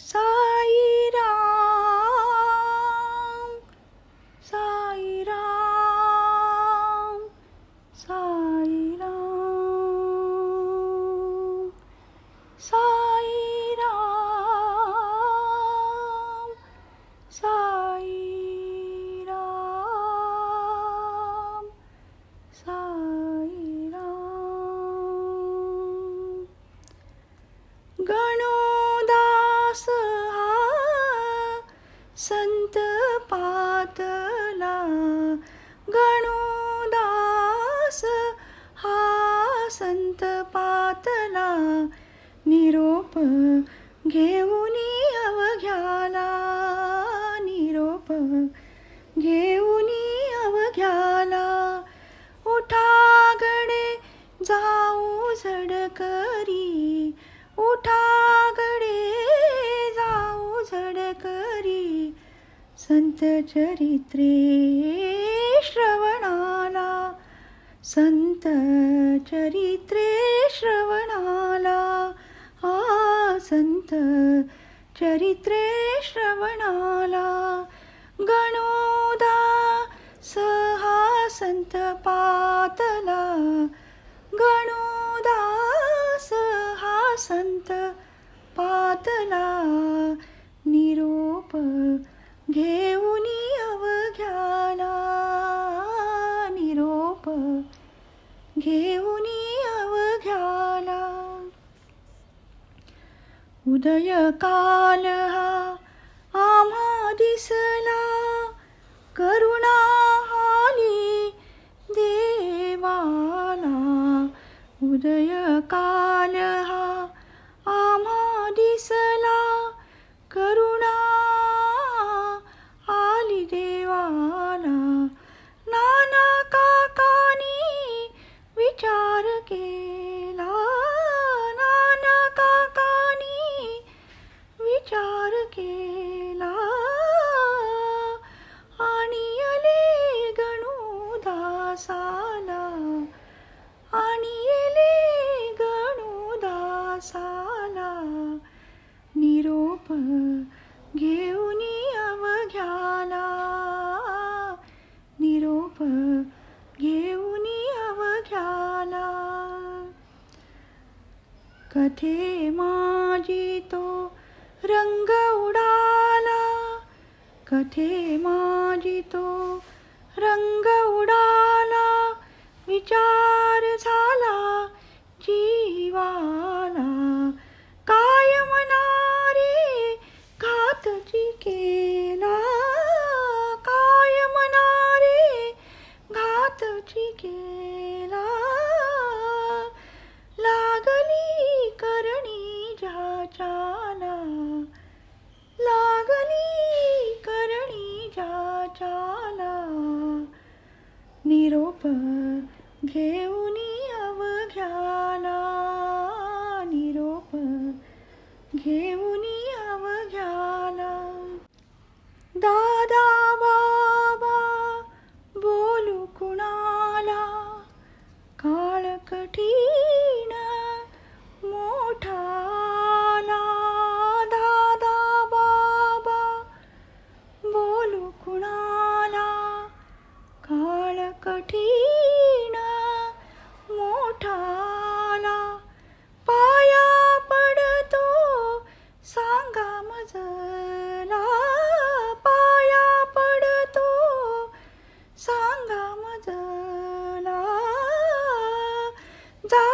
साई राम, साई राम, साई राम, साई राम, साई राम, साई राम. गणोदास हा संत पातला, गणोदास हा संत पातला, निरोप घेऊनी अवघ्याला, निरोप घेऊनी अवघ्याला. उठा गडे जाऊ झडकरी, उठा गडे जाऊ झडकरी, संत चरित्रे श्रवणाला, संत चरित्रे श्रवणाला. संत चरित्रे श्रवणाला. गणोदास हा संत पातला, गणोदास हा संत पातला, निरोप घेऊनी अवघ्याला, निरोप घेऊनी अवघ्याला. उदय काल हा आम्हा दिसला, करुणा आली देवाला. उदय काल हा आम्हा दिसला, करुणा आली देवाला. नाना काकानी विचार केला, नाना काकानी विचार केला, आणि आले गणोदासाला, आणि आले गणोदासाला. निरोप घेऊनी अवघ्याला, निरोप घेऊनी अवघ्याला. कथे माझी तो रंग उडाला, कथे माझी तो रंग उडाला, विचार झाला जीवाला. काय मनारे घातची केला, काय मनारे घातची केला. लागली करणी ज्याच्याला, लागली करणी ज्याच्याला. निरोप घेऊनी अवघ्याला, निरोप घेऊनी अवघ्याला. दादा बाबा बोलू कुणाला, काळ कठीण मोठाला. दादा बाबा बोलू कुणाला, काळ कठीण मोठाला. पाया पडतो सांगा मजला, पाया पडतो सांगा मजला. जा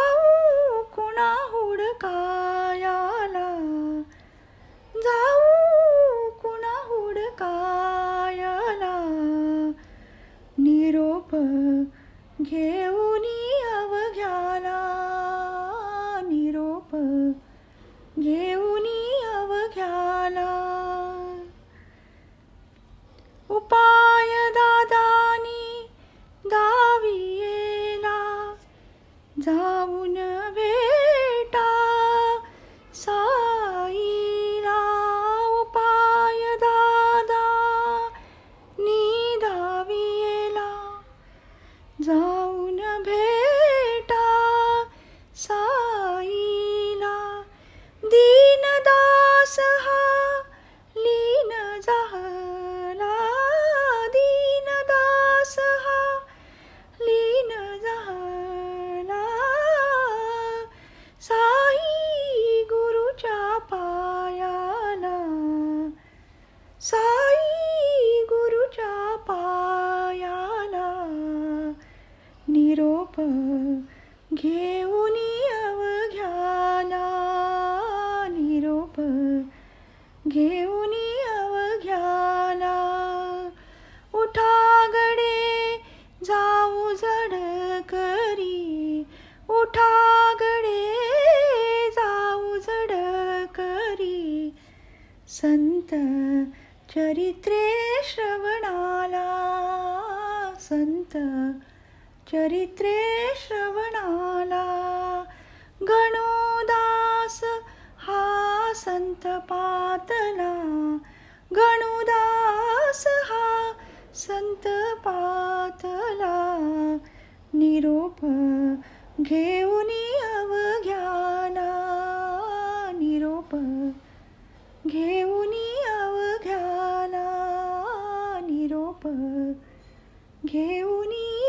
घेऊनी अवघ्याला. उठा गडे जाऊ जड करी, उठा गडे जाऊ जड करी. संत चरित्रे श्रवणाला, संत चरित्रे श्रवणाला. गणुदास हा संत पातला, गणुदास हा संत पातला. निरोप घेऊनी अवघ्याला, निरोप घेऊनी अवघ्याला, निरोप घेऊनी